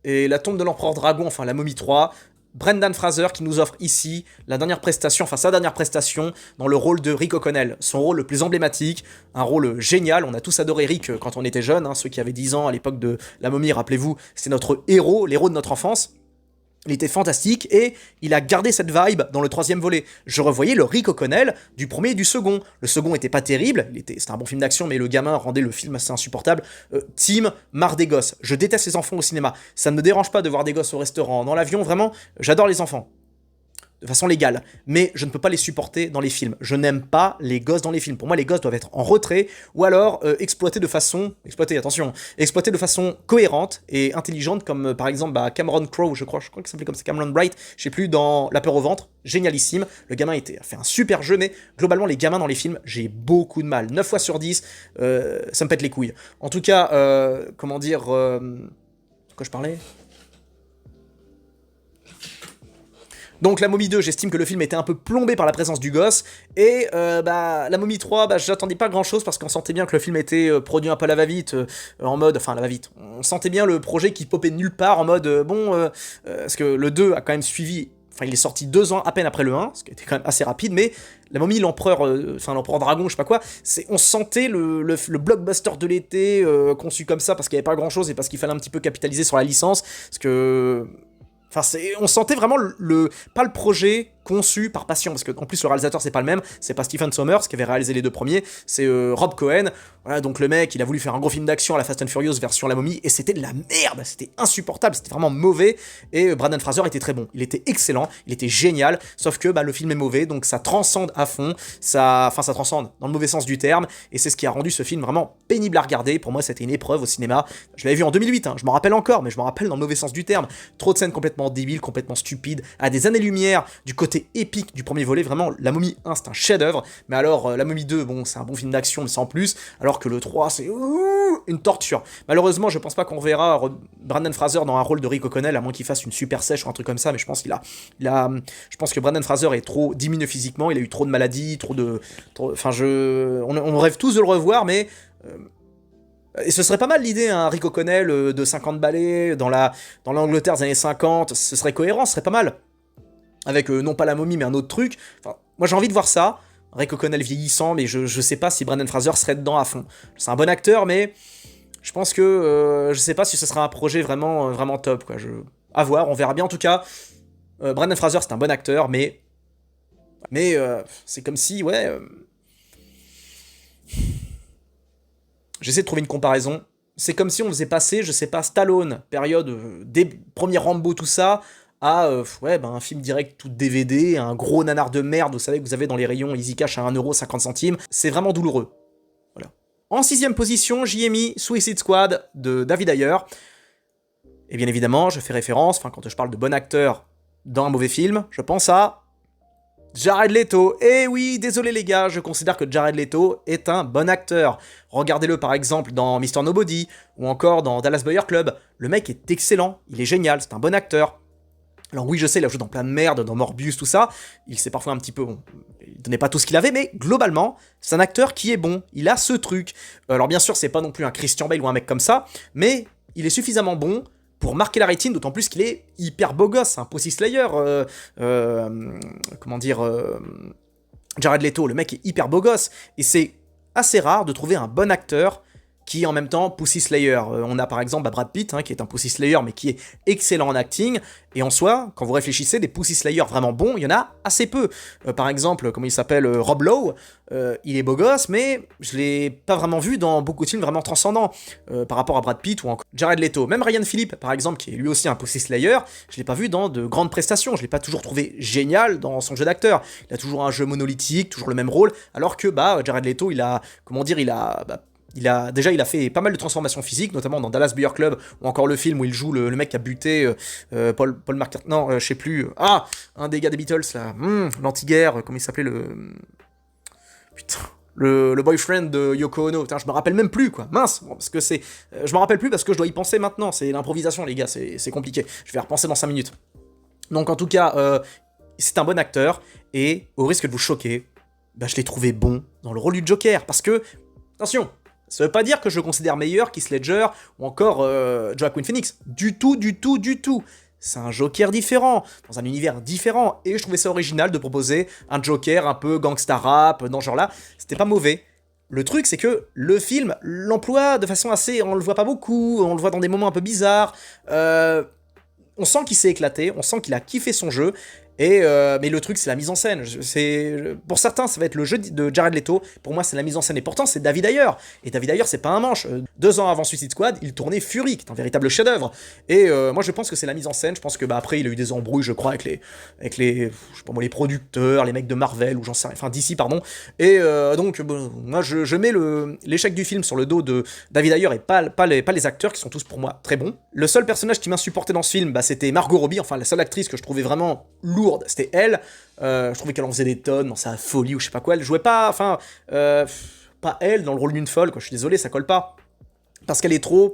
et la tombe de l'Empereur Dragon, enfin La Momie 3. Brendan Fraser qui nous offre ici sa dernière prestation dans le rôle de Rick O'Connell, son rôle le plus emblématique, un rôle génial. On a tous adoré Rick quand on était jeunes, hein, ceux qui avaient 10 ans à l'époque de La Momie, rappelez-vous, c'était notre héros, l'héros de notre enfance. Il était fantastique, et il a gardé cette vibe dans le 3e volet. Je revoyais le Rick O'Connell du premier et du second. Le second était pas terrible, c'était un bon film d'action, mais le gamin rendait le film assez insupportable. Tim, marre des gosses. Je déteste les enfants au cinéma. Ça ne me dérange pas de voir des gosses au restaurant, dans l'avion, vraiment, j'adore les enfants. De façon légale, mais je ne peux pas les supporter dans les films. Je n'aime pas les gosses dans les films. Pour moi, les gosses doivent être en retrait, ou alors exploités de façon cohérente et intelligente, comme par exemple Cameron Crowe, je crois qu'il s'appelait comme ça, Cameron Bright, je sais plus, dans La peur au ventre, génialissime. Le gamin a fait un super jeu, mais globalement, les gamins dans les films, j'ai beaucoup de mal. 9 fois sur 10, ça me pète les couilles. En tout cas, de quoi je parlais ? Donc La Momie 2, j'estime que le film était un peu plombé par la présence du gosse, et La Momie 3, j'attendais pas grand chose parce qu'on sentait bien que le film était produit un peu à la va-vite, on sentait bien le projet qui popait de nulle part, en mode, parce que le 2 a quand même suivi, enfin il est sorti 2 ans à peine après le 1, ce qui était quand même assez rapide, mais La Momie, l'empereur dragon, je sais pas quoi, on sentait le blockbuster de l'été, conçu comme ça parce qu'il y avait pas grand chose et parce qu'il fallait un petit peu capitaliser sur la licence, parce que... Enfin, on sentait vraiment pas le projet conçu par passion, parce que en plus le réalisateur c'est pas le même, c'est pas Stephen Sommers qui avait réalisé les 2 premiers, c'est Rob Cohen. Voilà, donc le mec il a voulu faire un gros film d'action à la Fast and Furious version La Momie, et c'était de la merde, c'était insupportable, c'était vraiment mauvais. Et Brendan Fraser était très bon, il était excellent, il était génial, sauf que le film est mauvais, donc ça transcende à fond, ça transcende dans le mauvais sens du terme, et c'est ce qui a rendu ce film vraiment pénible à regarder. Pour moi c'était une épreuve au cinéma, je l'avais vu en 2008, hein, je m'en rappelle encore, mais je m'en rappelle dans le mauvais sens du terme. Trop de scènes complètement débiles, complètement stupides, à des années-lumière du côté épique du premier volet. Vraiment, La Momie 1 c'est un chef-d'œuvre, mais alors La Momie 2, bon, c'est un bon film d'action mais sans plus, alors que le 3 c'est une torture. Malheureusement, je pense pas qu'on verra Brendan Fraser dans un rôle de Rick O'Connell, à moins qu'il fasse une super sèche ou un truc comme ça, mais je pense je pense que Brendan Fraser est trop diminué physiquement, il a eu trop de maladies, on rêve tous de le revoir, mais et ce serait pas mal l'idée, un Rick O'Connell de 50 balais dans l'Angleterre des années 50, ce serait cohérent, ce serait pas mal. Avec non pas La Momie mais un autre truc. Enfin, moi j'ai envie de voir ça, Rick O'Connell vieillissant, mais je sais pas si Brendan Fraser serait dedans à fond. C'est un bon acteur, mais je pense que je sais pas si ce sera un projet vraiment, vraiment top, quoi. À voir, on verra bien. En tout cas, Brendan Fraser c'est un bon acteur, mais c'est comme si, j'essaie de trouver une comparaison. C'est comme si on faisait passer, je sais pas, Stallone, période des premiers Rambo, tout ça, à un film direct tout DVD, un gros nanar de merde, vous savez, que vous avez dans les rayons Easy Cash à 1,50€. C'est vraiment douloureux. Voilà. En 6ème position, j'y ai mis Suicide Squad de David Ayer. Et bien évidemment, je fais référence, enfin quand je parle de bon acteur dans un mauvais film, je pense à Jared Leto. Et oui, désolé les gars, je considère que Jared Leto est un bon acteur. Regardez-le par exemple dans Mr. Nobody, ou encore dans Dallas Buyers Club. Le mec est excellent, il est génial, c'est un bon acteur. Alors oui, je sais, il a joué dans plein de merde, dans Morbius, tout ça. Il s'est parfois un petit peu... Bon, il donnait pas tout ce qu'il avait, mais globalement, c'est un acteur qui est bon. Il a ce truc. Alors bien sûr, c'est pas non plus un Christian Bale ou un mec comme ça, mais il est suffisamment bon pour marquer la rétine, d'autant plus qu'il est hyper beau gosse. C'est un Pussy Slayer. Comment dire Jared Leto, le mec est hyper beau gosse. Et c'est assez rare de trouver un bon acteur qui est en même temps Pussy Slayer. On a par exemple Brad Pitt, qui est un Pussy Slayer, mais qui est excellent en acting. Et en soi, quand vous réfléchissez, des Pussy Slayers vraiment bons, il y en a assez peu. Par exemple, comment il s'appelle, Rob Lowe, il est beau gosse, mais je l'ai pas vraiment vu dans beaucoup de films vraiment transcendants, par rapport à Brad Pitt ou encore Jared Leto. Même Ryan Phillippe, par exemple, qui est lui aussi un Pussy Slayer, je l'ai pas vu dans de grandes prestations, je l'ai pas toujours trouvé génial dans son jeu d'acteur. Il a toujours un jeu monolithique, toujours le même rôle, alors que Jared Leto, il a déjà fait pas mal de transformations physiques, notamment dans Dallas Buyers Club, ou encore le film où il joue le mec qui a buté Paul McCartney, non, je sais plus, un des gars des Beatles, là, l'anti-guerre, comment il s'appelait putain, le boyfriend de Yoko Ono, putain, je me rappelle même plus, quoi, mince, bon, parce que c'est, je me rappelle plus parce que je dois y penser maintenant, c'est l'improvisation, les gars, c'est compliqué, je vais repenser dans 5 minutes. Donc en tout cas, c'est un bon acteur, et au risque de vous choquer, je l'ai trouvé bon dans le rôle du Joker, parce que, attention, ça veut pas dire que je considère meilleur Heath Ledger ou encore Joaquin Phoenix. Du tout, du tout, du tout. C'est un Joker différent, dans un univers différent. Et je trouvais ça original de proposer un Joker un peu gangsta rap, dans ce genre-là. C'était pas mauvais. Le truc, c'est que le film l'emploie de façon assez... On le voit pas beaucoup, on le voit dans des moments un peu bizarres. On sent qu'il s'est éclaté, on sent qu'il a kiffé son jeu. Mais le truc, c'est la mise en scène. Pour certains, ça va être le jeu de Jared Leto. Pour moi, c'est la mise en scène. Et pourtant, c'est David Ayer. Et David Ayer, c'est pas un manche. 2 ans avant Suicide Squad, il tournait Fury, qui est un véritable chef-d'œuvre. Et moi, je pense que c'est la mise en scène. Je pense que après, il a eu des embrouilles, je crois, avec les, je sais pas moi, les producteurs, les mecs de Marvel, ou j'en sais rien, enfin DC, pardon. Et donc, moi, je mets l'échec du film sur le dos de David Ayer et pas les acteurs, qui sont tous pour moi très bons. Le seul personnage qui m'insupportait dans ce film, c'était Margot Robbie, enfin la seule actrice que je trouvais vraiment lourde. C'était elle, je trouvais qu'elle en faisait des tonnes dans sa folie ou je sais pas quoi, elle jouait pas, pas elle dans le rôle d'une folle, quoi, je suis désolé, ça colle pas, parce qu'elle est trop,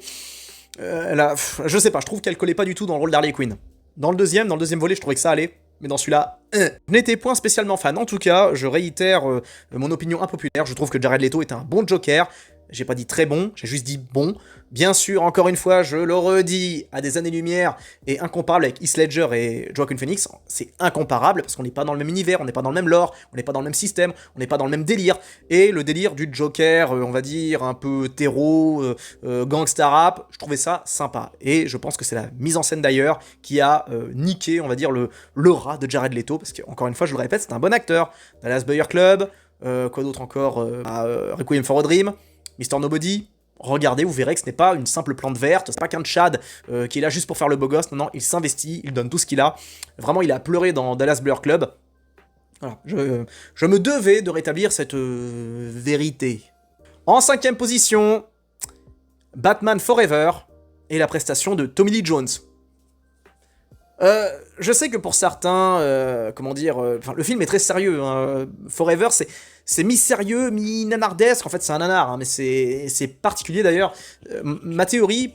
je sais pas, je trouve qu'elle collait pas du tout dans le rôle d'Harley Quinn. Dans le deuxième volet, je trouvais que ça allait, mais dans celui-là, je n'étais point spécialement fan. En tout cas, je réitère mon opinion impopulaire, je trouve que Jared Leto est un bon Joker. J'ai pas dit très bon, j'ai juste dit bon. Bien sûr, encore une fois, je le redis, à des années-lumière et incomparable avec Heath Ledger et Joaquin Phoenix. C'est incomparable parce qu'on n'est pas dans le même univers, on n'est pas dans le même lore, on n'est pas dans le même système, on n'est pas dans le même délire. Et le délire du Joker, on va dire, un peu terreau, gangsta rap, je trouvais ça sympa. Et je pense que c'est la mise en scène d'ailleurs qui a niqué, on va dire, l'aura de Jared Leto, parce qu'encore une fois, je le répète, c'est un bon acteur. Dallas Buyers Club, quoi d'autre encore, Requiem for a Dream, Mr. Nobody, regardez, vous verrez que ce n'est pas une simple plante verte, c'est pas qu'un Chad qui est là juste pour faire le beau gosse, non, il s'investit, il donne tout ce qu'il a. Vraiment, il a pleuré dans Dallas Buyers Club. Voilà, je me devais de rétablir cette vérité. En 5ème position, Batman Forever et la prestation de Tommy Lee Jones. Je sais que pour certains, comment dire, le film est très sérieux, hein. Forever, c'est mi-sérieux, mi-nanardesque, en fait c'est un nanar, hein, mais c'est particulier d'ailleurs. Ma théorie,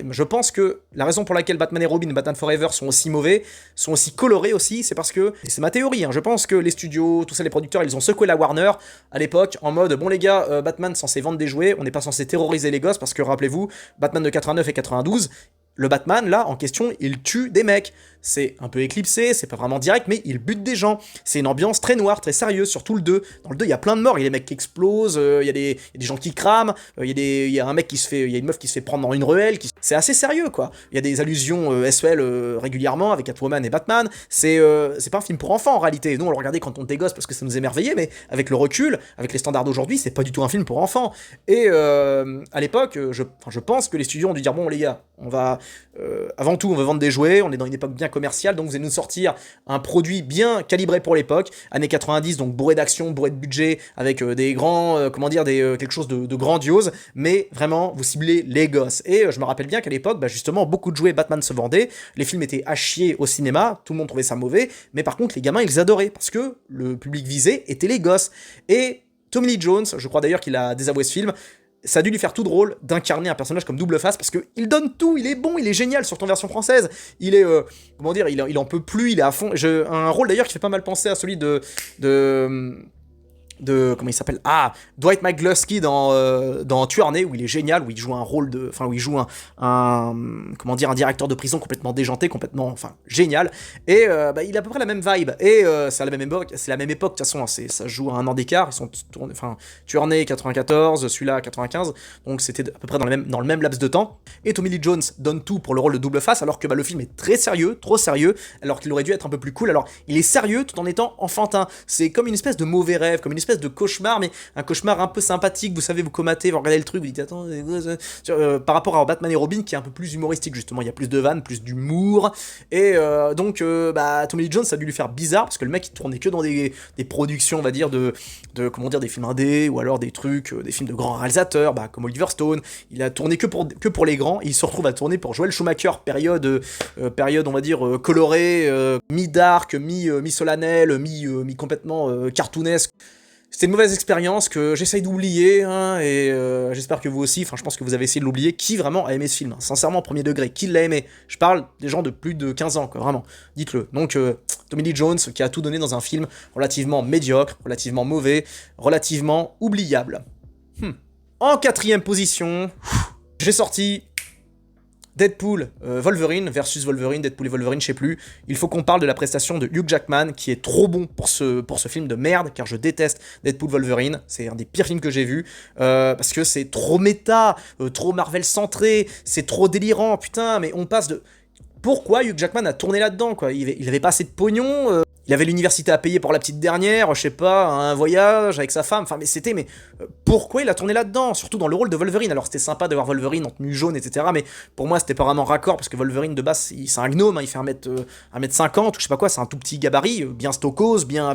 je pense que la raison pour laquelle Batman et Robin, Batman Forever sont aussi mauvais, sont aussi colorés aussi, c'est parce que, et c'est ma théorie, hein, je pense que les studios, tout ça, les producteurs, ils ont secoué la Warner à l'époque, en mode, bon les gars, Batman censé vendre des jouets, on n'est pas censé terroriser les gosses, parce que rappelez-vous, Batman de 89 et 92, le Batman, là, en question, il tue des mecs. C'est un peu éclipsé, c'est pas vraiment direct, mais il bute des gens. C'est une ambiance très noire, très sérieuse, surtout le 2. Dans le 2, il y a plein de morts, il y a des mecs qui explosent, il y a des gens qui crament, il y a un mec il y a une meuf qui se fait prendre dans une ruelle. C'est assez sérieux, quoi. Il y a des allusions SEL régulièrement avec Catwoman et Batman. C'est pas un film pour enfants, en réalité. Nous, on le regardait quand on était gosse parce que ça nous émerveillait, mais avec le recul, avec les standards d'aujourd'hui, c'est pas du tout un film pour enfants. Et à l'époque, je pense que les studios ont dû dire, bon, les gars, on va... avant tout, on veut vendre des jouets, on est dans une époque bien commercial, donc vous allez nous sortir un produit bien calibré pour l'époque, années 90, donc bourré d'action, bourré de budget, avec des grands, quelque chose de grandiose, mais vraiment, vous ciblez les gosses. Et je me rappelle bien qu'à l'époque, justement, beaucoup de jouets Batman se vendaient, les films étaient à chier au cinéma, tout le monde trouvait ça mauvais, mais par contre, les gamins, ils adoraient, parce que le public visé était les gosses. Et Tommy Lee Jones, je crois d'ailleurs qu'il a désavoué ce film, ça a dû lui faire tout drôle d'incarner un personnage comme Double Face, parce qu'il donne tout, il est bon, il est génial, surtout en version française, il est, il en peut plus, il est à fond, un rôle d'ailleurs qui fait pas mal penser à celui de comment il s'appelle, Dwight McGlusky dans Tueur Né, où il est génial, où il joue un rôle où il joue un directeur de prison complètement déjanté, complètement, génial, et il a à peu près la même vibe, et c'est à la même époque, de toute façon, ça joue à un an d'écart, ils sont tournés, Tueur Né 94, celui-là 95, donc c'était à peu près dans le même laps de temps, et Tommy Lee Jones donne tout pour le rôle de Double Face, alors que le film est très sérieux, trop sérieux, alors qu'il aurait dû être un peu plus cool, alors il est sérieux tout en étant enfantin, c'est comme une espèce de mauvais rêve, comme une espèce de cauchemar, mais un cauchemar un peu sympathique, vous savez, vous comatez, vous regardez le truc, vous dites attends, par rapport à Batman et Robin qui est un peu plus humoristique justement, il y a plus de vannes, plus d'humour, et donc Tommy Lee Jones ça a dû lui faire bizarre, parce que le mec il tournait que dans des productions, on va dire, des films indés, ou alors des trucs, des films de grands réalisateurs, comme Oliver Stone, il a tourné que pour les grands, et il se retrouve à tourner pour Joel Schumacher, période on va dire, colorée, mi-dark, mi-solennelle, mi complètement cartoonesque. C'était une mauvaise expérience que j'essaye d'oublier, et j'espère que vous aussi, je pense que vous avez essayé de l'oublier. Qui vraiment a aimé ce film, sincèrement, premier degré, qui l'a aimé? Je parle des gens de plus de 15 ans, quoi, vraiment, dites-le. Donc, Tommy Lee Jones, qui a tout donné dans un film relativement médiocre, relativement mauvais, relativement oubliable. En quatrième position, j'ai sorti Deadpool, Wolverine versus Wolverine, Deadpool et Wolverine, je sais plus. Il faut qu'on parle de la prestation de Hugh Jackman, qui est trop bon pour ce film de merde, car je déteste Deadpool Wolverine. C'est un des pires films que j'ai vu, parce que c'est trop méta, trop Marvel centré, c'est trop délirant, putain, mais on passe de... Pourquoi Hugh Jackman a tourné là-dedans, quoi? Il avait pas assez de pognon, il avait l'université à payer pour la petite dernière, je sais pas, un voyage avec sa femme, pourquoi il a tourné là-dedans? Surtout dans le rôle de Wolverine. Alors c'était sympa de voir Wolverine en tenue jaune, etc., mais pour moi c'était pas vraiment raccord, parce que Wolverine de base, c'est un gnome, il fait 1m50, ou je sais pas quoi, c'est un tout petit gabarit, bien stokos, bien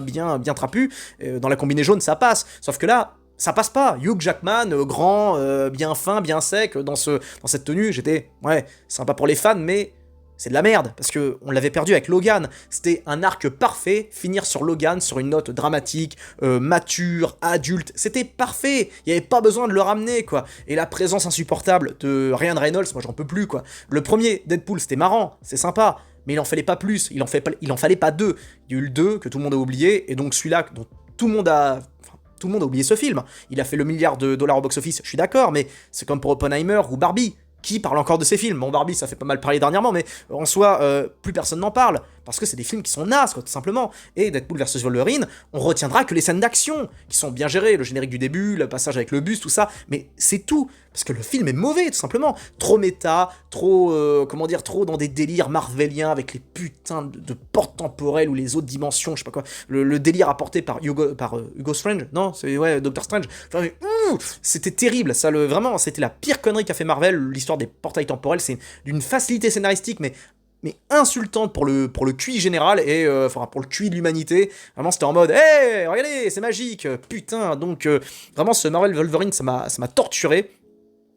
trapu, dans la combinaison jaune ça passe, sauf que là, ça passe pas. Hugh Jackman, grand, bien fin, bien sec, dans cette tenue, j'étais, ouais, sympa pour les fans, mais... c'est de la merde, parce que on l'avait perdu avec Logan. C'était un arc parfait, finir sur Logan, sur une note dramatique, mature, adulte, c'était parfait. Il n'y avait pas besoin de le ramener, quoi. Et la présence insupportable de Ryan Reynolds, moi j'en peux plus, quoi. Le premier Deadpool, c'était marrant, c'est sympa, mais il en fallait pas plus, il en fallait pas deux. Il y a eu le 2, que tout le monde a oublié, et donc celui-là, dont tout le monde a oublié ce film. Il a fait le milliard de dollars au box-office, je suis d'accord, mais c'est comme pour Oppenheimer ou Barbie. Qui parle encore de ces films? Bon, Barbie, ça fait pas mal parler dernièrement, mais en soi, plus personne n'en parle, parce que c'est des films qui sont nazes, quoi, tout simplement. Et Deadpool vs Wolverine, on retiendra que les scènes d'action, qui sont bien gérées, le générique du début, le passage avec le bus, tout ça, mais c'est tout, parce que le film est mauvais, tout simplement. Trop méta, trop dans des délires marveliens, avec les putains de portes temporelles, ou les autres dimensions, je sais pas quoi, le délire apporté par Hugo Strange, non, c'est, ouais, Doctor Strange, c'était terrible, vraiment, c'était la pire connerie qu'a fait Marvel, l'histoire des portails temporels, c'est d'une facilité scénaristique, mais insultante pour le QI général, et pour le QI de l'humanité. Vraiment, c'était en mode hey, regardez, c'est magique, putain. Donc vraiment, ce Marvel Wolverine, ça m'a torturé,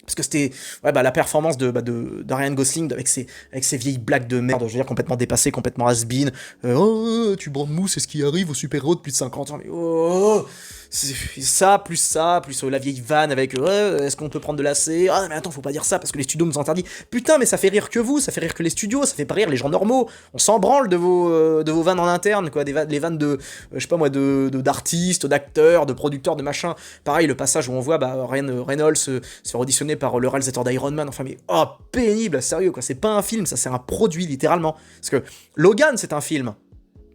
parce que c'était la performance de Ryan Gosling avec ses vieilles blagues de merde, je veux dire, complètement dépassées, complètement has-been. Oh, tu branles mou, c'est ce qui arrive aux super-héros de plus de 50 ans, mais oh, ça, plus la vieille vanne avec est-ce qu'on peut prendre de l'AC? Ah mais attends, faut pas dire ça parce que les studios nous interdisent. Putain, mais ça fait rire que vous, ça fait rire que les studios, ça fait pas rire les gens normaux. On s'en branle de vos vannes en interne, quoi, les vannes de je sais pas moi, d'artistes, d'acteurs, de producteurs, de machin. Pareil, le passage où on voit Ryan Reynolds se faire auditionner par le réalisateur d'Iron Man, enfin mais pénible, sérieux quoi, c'est pas un film, ça c'est un produit littéralement. Parce que Logan c'est un film.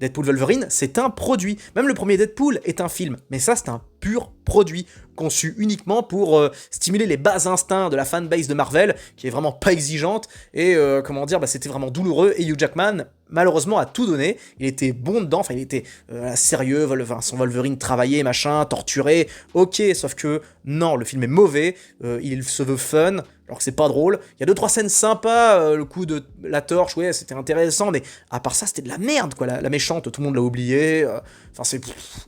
Deadpool Wolverine, c'est un produit. Même le premier Deadpool est un film, mais ça, c'est un pur produit, conçu uniquement pour stimuler les bas instincts de la fanbase de Marvel, qui est vraiment pas exigeante, et c'était vraiment douloureux, et Hugh Jackman, malheureusement a tout donné, il était bon dedans, enfin il était sérieux, son Wolverine travaillé, machin, torturé, ok, sauf que non, le film est mauvais, il se veut fun, alors que c'est pas drôle, il y a 2-3 scènes sympas, le coup de la torche, ouais, c'était intéressant, mais à part ça, c'était de la merde, quoi, la méchante, tout le monde l'a oublié, enfin c'est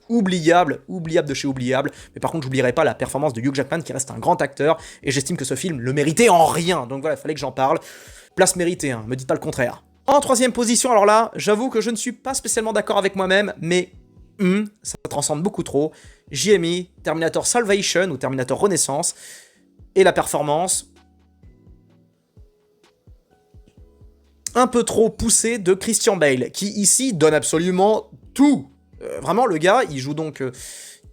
oubliable de chez oubliable, mais par contre j'oublierai pas la performance de Hugh Jackman, qui reste un grand acteur, et j'estime que ce film le méritait en rien, donc voilà, il fallait que j'en parle, place méritée, hein, me dites pas le contraire. En troisième position, alors là, j'avoue que je ne suis pas spécialement d'accord avec moi-même, mais ça transcende beaucoup trop. J'y ai mis Terminator Salvation ou Terminator Renaissance, et la performance un peu trop poussée de Christian Bale, qui ici donne absolument tout. Vraiment, le gars, il joue donc...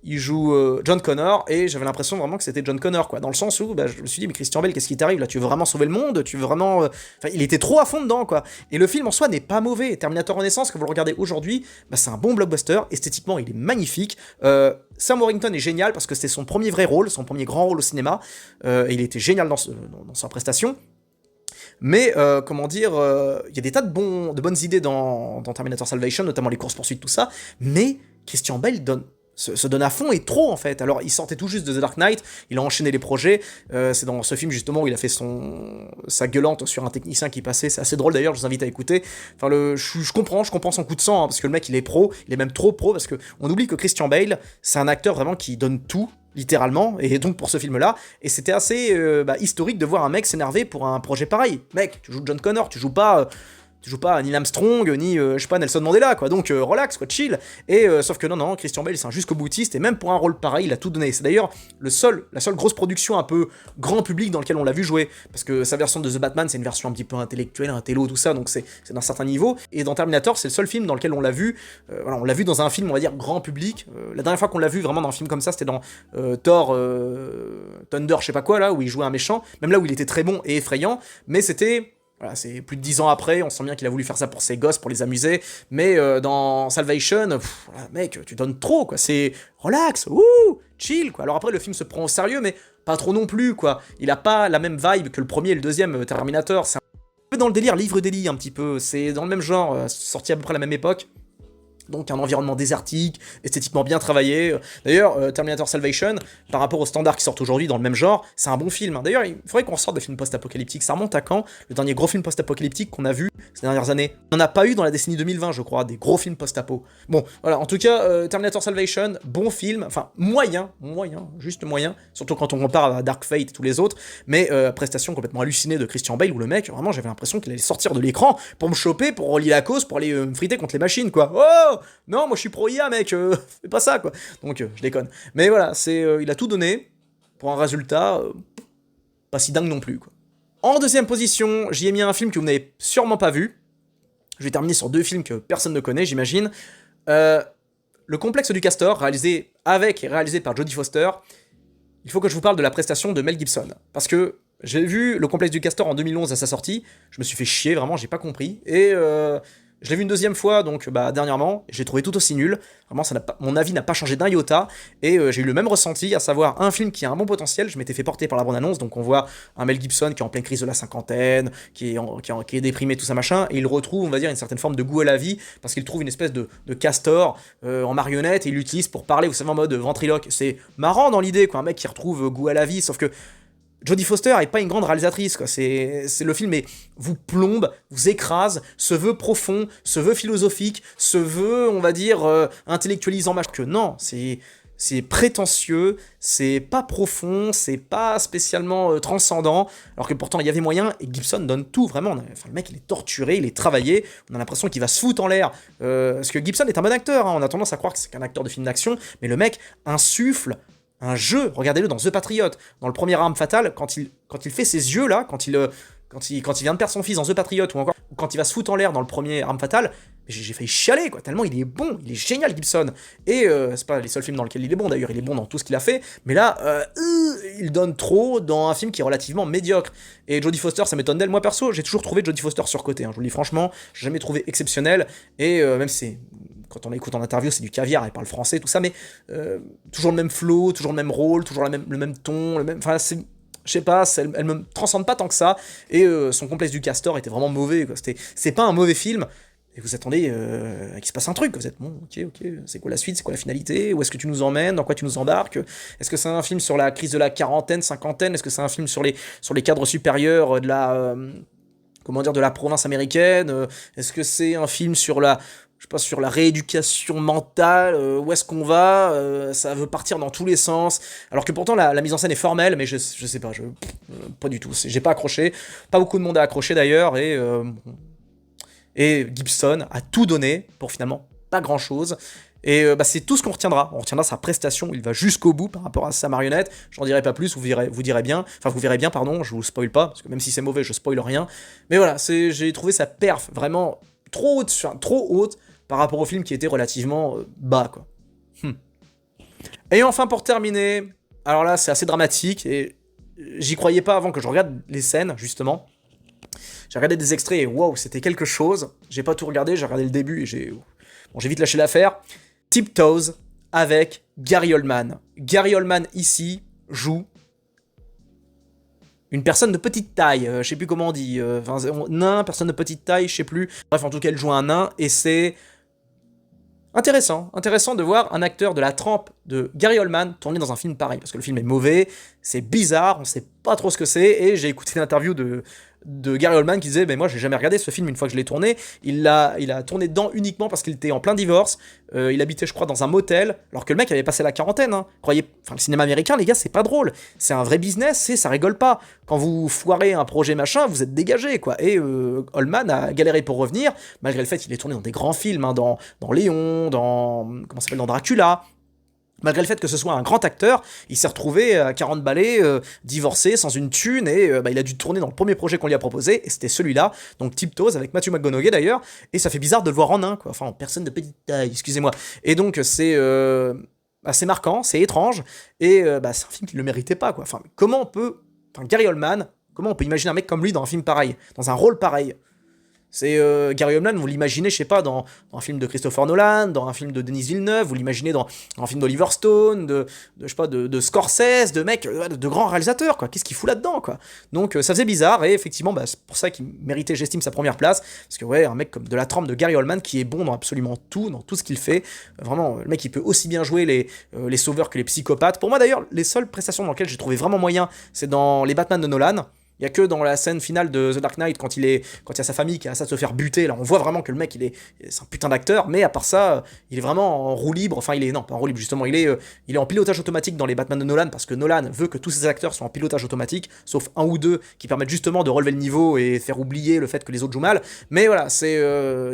il joue John Connor, et j'avais l'impression vraiment que c'était John Connor, quoi, dans le sens où je me suis dit, mais Christian Bale, qu'est-ce qui t'arrive là? Tu veux vraiment sauver le monde? Tu veux vraiment... Enfin, il était trop à fond dedans, quoi. Et le film en soi n'est pas mauvais. Terminator Renaissance, quand vous le regardez aujourd'hui, c'est un bon blockbuster, esthétiquement il est magnifique. Sam Worthington est génial parce que c'était son premier vrai rôle, son premier grand rôle au cinéma, et il était génial dans sa prestation. Mais, comment dire, il y a des tas de bonnes idées dans Terminator Salvation, notamment les courses-poursuites, tout ça, mais Christian Bale se donne à fond et trop en fait. Alors il sortait tout juste de The Dark Knight, il a enchaîné les projets, c'est dans ce film justement où il a fait sa gueulante sur un technicien qui passait, c'est assez drôle d'ailleurs, je vous invite à écouter. Enfin je comprends son coup de sang, hein, parce que le mec il est pro, il est même trop pro, parce que on oublie que Christian Bale, c'est un acteur vraiment qui donne tout, littéralement, et donc pour ce film-là, et c'était assez historique de voir un mec s'énerver pour un projet pareil. Mec, tu joues John Connor, tu joues pas Neil Armstrong, ni, je sais pas, Nelson Mandela, quoi, donc relax, quoi, chill, et sauf que non, Christian Bale, c'est un jusqu'au boutiste, et même pour un rôle pareil, il a tout donné, c'est d'ailleurs la seule grosse production un peu grand public dans laquelle on l'a vu jouer, parce que sa version de The Batman, c'est une version un petit peu intellectuelle, un télo, tout ça, donc c'est d'un certain niveau, et dans Terminator, c'est le seul film dans lequel on l'a vu, voilà, on l'a vu dans un film, on va dire, grand public, la dernière fois qu'on l'a vu vraiment dans un film comme ça, c'était dans Thor, Thunder, je sais pas quoi, là, où il jouait un méchant, même là où il était très bon et effrayant, mais c'était... Voilà, c'est plus de 10 ans après, on sent bien qu'il a voulu faire ça pour ses gosses, pour les amuser, mais dans Salvation, voilà, mec, tu donnes trop, quoi, c'est relax, chill, quoi. Alors après, le film se prend au sérieux, mais pas trop non plus, quoi. Il a pas la même vibe que le premier et le deuxième Terminator, c'est un peu dans le délire Livre d'Eli, un petit peu, c'est dans le même genre, sorti à peu près à la même époque. Donc un environnement désertique, esthétiquement bien travaillé. D'ailleurs, Terminator Salvation, par rapport aux standards qui sortent aujourd'hui dans le même genre, c'est un bon film. D'ailleurs, il faudrait qu'on sorte de films post-apocalyptiques. Ça remonte à quand? Le dernier gros film post-apocalyptique qu'on a vu ces dernières années? On n'en a pas eu dans la décennie 2020, je crois, des gros films post-apo. Bon, voilà, en tout cas, Terminator Salvation, bon film, enfin, moyen, juste moyen, surtout quand on compare à Dark Fate et tous les autres, mais prestation complètement hallucinée de Christian Bale, où le mec, vraiment, j'avais l'impression qu'il allait sortir de l'écran pour me choper, pour relier la cause, pour aller me friter contre les machines, quoi. Oh non, moi je suis pro IA, mec, fais pas ça, quoi. Donc, je déconne. Mais voilà, il a tout donné, pour un résultat pas si dingue non plus, quoi. En deuxième position, j'y ai mis un film que vous n'avez sûrement pas vu. Je vais terminer sur 2 films que personne ne connaît, j'imagine. Le Complexe du Castor, réalisé par Jodie Foster. Il faut que je vous parle de la prestation de Mel Gibson. Parce que j'ai vu Le Complexe du Castor en 2011 à sa sortie, je me suis fait chier, vraiment, j'ai pas compris. Et je l'ai vu une deuxième fois, donc dernièrement, j'ai trouvé tout aussi nul. Vraiment, mon avis n'a pas changé d'un iota, et j'ai eu le même ressenti, à savoir un film qui a un bon potentiel. Je m'étais fait porter par la bande-annonce, donc on voit un Mel Gibson qui est en pleine crise de la cinquantaine, qui est déprimé, tout ça machin, et il retrouve, on va dire, une certaine forme de goût à la vie, parce qu'il trouve une espèce de castor en marionnette, et il l'utilise pour parler, vous savez, en mode ventriloque. C'est marrant dans l'idée, quoi, un mec qui retrouve goût à la vie, sauf que Jodie Foster est pas une grande réalisatrice, quoi. C'est le film, mais vous plombe, vous écrase, se veut profond, se veut philosophique, se veut, on va dire, intellectualisant, que non, c'est prétentieux, c'est pas profond, c'est pas spécialement transcendant, alors que pourtant il y avait moyen, et Gibson donne tout, vraiment. Enfin, le mec il est torturé, il est travaillé, on a l'impression qu'il va se foutre en l'air, parce que Gibson est un bon acteur, hein, on a tendance à croire que c'est qu'un acteur de film d'action, mais le mec insuffle un jeu. Regardez-le dans The Patriot, dans le premier Arme Fatale, quand il fait ses yeux là, quand il vient de perdre son fils dans The Patriot, ou quand il va se foutre en l'air dans le premier Arme Fatale, j'ai failli chialer, quoi, tellement il est bon, il est génial, Gibson. Et c'est pas les seuls films dans lesquels il est bon, d'ailleurs, il est bon dans tout ce qu'il a fait, mais là, il donne trop dans un film qui est relativement médiocre. Et Jodie Foster, ça m'étonne d'elle. Moi perso, j'ai toujours trouvé Jodie Foster surcotée, hein, je vous le dis franchement, j'ai jamais trouvé exceptionnel, et même si quand on l'écoute en interview, c'est du caviar, elle parle français, tout ça, mais toujours le même flow, toujours le même rôle, toujours le même ton, enfin, je sais pas, elle me transcende pas tant que ça, et son Complexe du Castor était vraiment mauvais, quoi. C'est pas un mauvais film, et vous attendez qu'il se passe un truc. Vous êtes bon, ok, c'est quoi la suite, c'est quoi la finalité, où est-ce que tu nous emmènes, dans quoi tu nous embarques, est-ce que c'est un film sur la crise de la quarantaine, cinquantaine, est-ce que c'est un film sur les cadres supérieurs de la de la province américaine, est-ce que c'est un film sur je sais pas, sur la rééducation mentale, où est-ce qu'on va, ça veut partir dans tous les sens, alors que pourtant la mise en scène est formelle, mais je sais pas, pas du tout, j'ai pas accroché, pas beaucoup de monde a accroché d'ailleurs, et Gibson a tout donné pour finalement pas grand chose. Et c'est tout ce qu'on retiendra. On retiendra sa prestation, il va jusqu'au bout par rapport à sa marionnette. J'en dirai pas plus, vous verrez bien, pardon, je vous spoil pas, parce que même si c'est mauvais, je spoil rien. Mais voilà, j'ai trouvé sa perf vraiment trop haute par rapport au film qui était relativement bas, quoi. Et enfin, pour terminer, alors là, c'est assez dramatique, et j'y croyais pas avant que je regarde les scènes, justement. J'ai regardé des extraits et waouh, c'était quelque chose. J'ai pas tout regardé, j'ai regardé le début et j'ai vite lâché l'affaire. Tiptoes avec Gary Oldman. Gary Oldman ici joue une personne de petite taille, je sais plus comment on dit, nain, personne de petite taille, je sais plus. Bref, en tout cas, elle joue un nain et c'est intéressant de voir un acteur de la trempe de Gary Oldman tourner dans un film pareil, parce que le film est mauvais, c'est bizarre, on sait pas trop ce que c'est, et j'ai écouté l'interview de Gary Oldman qui disait, moi j'ai jamais regardé ce film une fois que je l'ai tourné, il a tourné dedans uniquement parce qu'il était en plein divorce, il habitait je crois dans un motel, alors que le mec avait passé la quarantaine, hein. Le cinéma américain les gars c'est pas drôle, c'est un vrai business, ça rigole pas, quand vous foirez un projet machin, vous êtes dégagé quoi, et Oldman a galéré pour revenir, malgré le fait qu'il est tourné dans des grands films, hein, dans Léon, dans Dracula. Malgré le fait que ce soit un grand acteur, il s'est retrouvé à 40 balais, divorcé, sans une thune, et il a dû tourner dans le premier projet qu'on lui a proposé, et c'était celui-là, donc Tiptoes, avec Matthew McConaughey d'ailleurs, et ça fait bizarre de le voir en nain, quoi, enfin en personne de petite taille, excusez-moi. Et donc c'est assez marquant, c'est étrange, et c'est un film qui ne le méritait pas, quoi. Gary Oldman, comment on peut imaginer un mec comme lui dans un film pareil, dans un rôle pareil? C'est Gary Oldman, vous l'imaginez, je sais pas, dans un film de Christopher Nolan, dans un film de Denis Villeneuve, vous l'imaginez dans un film d'Oliver Stone, de Scorsese, de mecs, de grands réalisateurs, quoi. Qu'est-ce qu'il fout là-dedans, quoi? Donc ça faisait bizarre, et effectivement, c'est pour ça qu'il méritait, j'estime, sa première place, parce que ouais, un mec comme de la trempe de Gary Oldman, qui est bon dans absolument tout, dans tout ce qu'il fait, vraiment, le mec, il peut aussi bien jouer les sauveurs que les psychopathes. Pour moi, d'ailleurs, les seules prestations dans lesquelles j'ai trouvé vraiment moyen, c'est dans les Batman de Nolan. Il y a que dans la scène finale de The Dark Knight, quand il y a sa famille qui a ça de se faire buter, là on voit vraiment que le mec c'est un putain d'acteur, mais à part ça, il est vraiment en roue libre, non pas en roue libre justement, il est en pilotage automatique dans les Batman de Nolan, parce que Nolan veut que tous ses acteurs soient en pilotage automatique, sauf un ou deux qui permettent justement de relever le niveau et faire oublier le fait que les autres jouent mal, mais voilà, c'est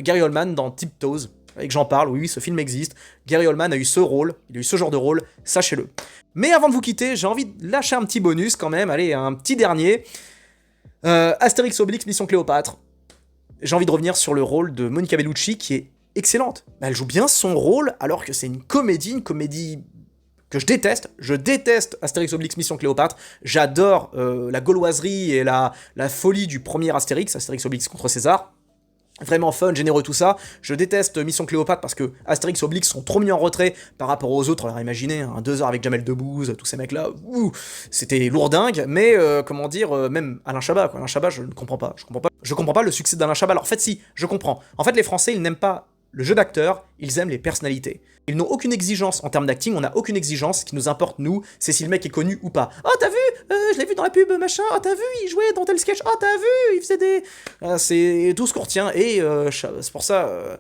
Gary Oldman dans Tiptoes, et que j'en parle, oui, ce film existe, Gary Oldman a eu ce rôle, il a eu ce genre de rôle, sachez-le. Mais avant de vous quitter, j'ai envie de lâcher un petit bonus quand même, allez, un petit dernier. Astérix Obélix Mission Cléopâtre. J'ai envie de revenir sur le rôle de Monica Bellucci qui est excellente. Elle joue bien son rôle alors que c'est une comédie que je déteste. Je déteste Astérix Obélix Mission Cléopâtre. J'adore la gauloiserie et la folie du premier Astérix Obélix contre César. Vraiment fun, généreux, tout ça. Je déteste Mission Cléopâtre parce que Astérix et Obélix sont trop mis en retrait par rapport aux autres. Alors imaginez, 2 heures avec Jamel Debbouze, tous ces mecs-là, c'était lourdingue. Mais même Alain Chabat, quoi. Alain Chabat, je ne comprends pas. Je comprends pas le succès d'Alain Chabat. Alors en fait, si, je comprends. En fait, les Français, ils n'aiment pas le jeu d'acteur, ils aiment les personnalités. Ils n'ont aucune exigence en termes d'acting, on n'a aucune exigence qui nous importe, nous, c'est si le mec est connu ou pas. Oh, t'as vu je l'ai vu dans la pub, machin. Oh, t'as vu, il jouait dans tel sketch. Oh, t'as vu, il faisait des... c'est tout ce qu'on retient, et c'est pour ça...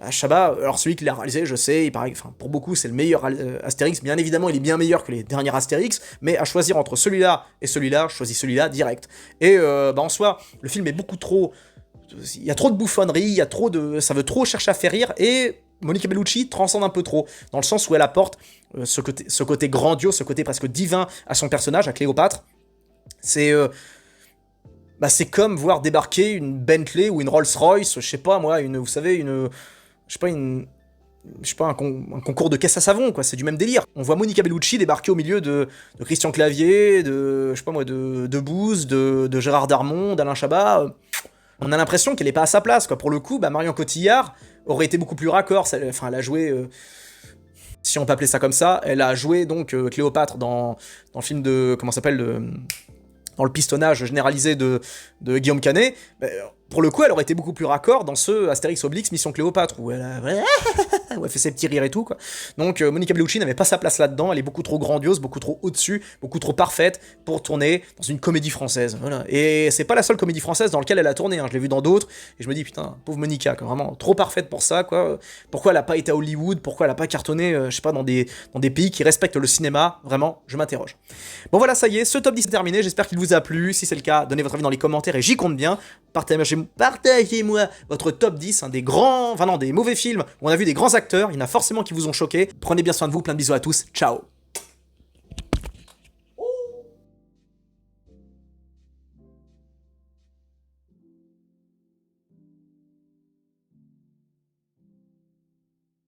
Chabat, alors celui qui l'a réalisé, je sais, il paraît, pour beaucoup, c'est le meilleur Astérix. Bien évidemment, il est bien meilleur que les derniers Astérix, mais à choisir entre celui-là et celui-là, je choisis celui-là direct. Et en soi, le film est beaucoup trop... Il y a trop de bouffonnerie, ça veut trop chercher à faire rire, et Monica Bellucci transcende un peu trop, dans le sens où elle apporte ce côté grandiose, ce côté presque divin à son personnage, à Cléopâtre. C'est comme voir débarquer une Bentley ou une Rolls-Royce, je sais pas moi, un concours de caisse à savon, quoi, c'est du même délire. On voit Monica Bellucci débarquer au milieu de Christian Clavier, de Bouze, de Gérard Darmon, d'Alain Chabat. On a l'impression qu'elle est pas à sa place, quoi. Pour le coup, Marion Cotillard aurait été beaucoup plus raccord. Elle a joué, si on peut appeler ça comme ça, elle a joué donc Cléopâtre dans le film dans le pistonnage généralisé de Guillaume Canet. Pour le coup, elle aurait été beaucoup plus raccord dans ce Astérix Obélix Mission Cléopâtre, où elle a... où elle fait ses petits rires et tout, quoi. Donc Monica Bellucci n'avait pas sa place là-dedans, elle est beaucoup trop grandiose, beaucoup trop au-dessus, beaucoup trop parfaite pour tourner dans une comédie française, voilà. Et c'est pas la seule comédie française dans laquelle elle a tourné, hein. Je l'ai vu dans d'autres, et je me dis, putain, pauvre Monica, quoi, vraiment trop parfaite pour ça, quoi. Pourquoi elle a pas été à Hollywood, pourquoi elle a pas cartonné, je sais pas, dans des pays qui respectent le cinéma, vraiment, je m'interroge. Bon voilà, ça y est, ce top 10 est terminé, j'espère qu'il vous a plu, si c'est le cas, donnez votre avis dans les commentaires, et j'y compte bien. Partagez-moi votre top 10, hein, des grands, enfin non, des mauvais films où on a vu des grands acteurs, il y en a forcément qui vous ont choqué. Prenez bien soin de vous, plein de bisous à tous, ciao.